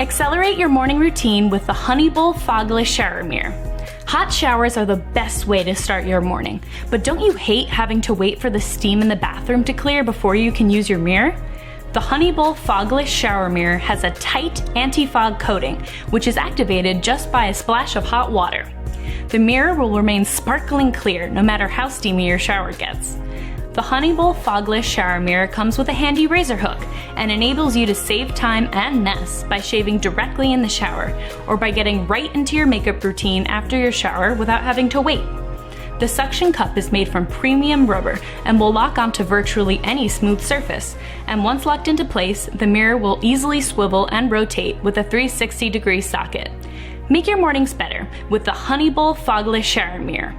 Accelerate your morning routine with the HoneyBull Fogless shower mirror. Hot showers are the best way to start your morning, but don't you hate having to wait for the steam in the bathroom to clear before you can use your mirror? The HoneyBull Fogless shower mirror has a tight anti-fog coating, which is activated just by a splash of hot water. The mirror will remain sparkling clear no matter how steamy your shower gets. The HoneyBull Fogless shower mirror comes with a handy razor hook and enables you to save time and mess by shaving directly in the shower or by getting right into your makeup routine after your shower without having to wait. The suction cup is made from premium rubber and will lock onto virtually any smooth surface, and once locked into place, the mirror will easily swivel and rotate with a 360-degree socket. Make your mornings better with the HoneyBull Fogless shower mirror.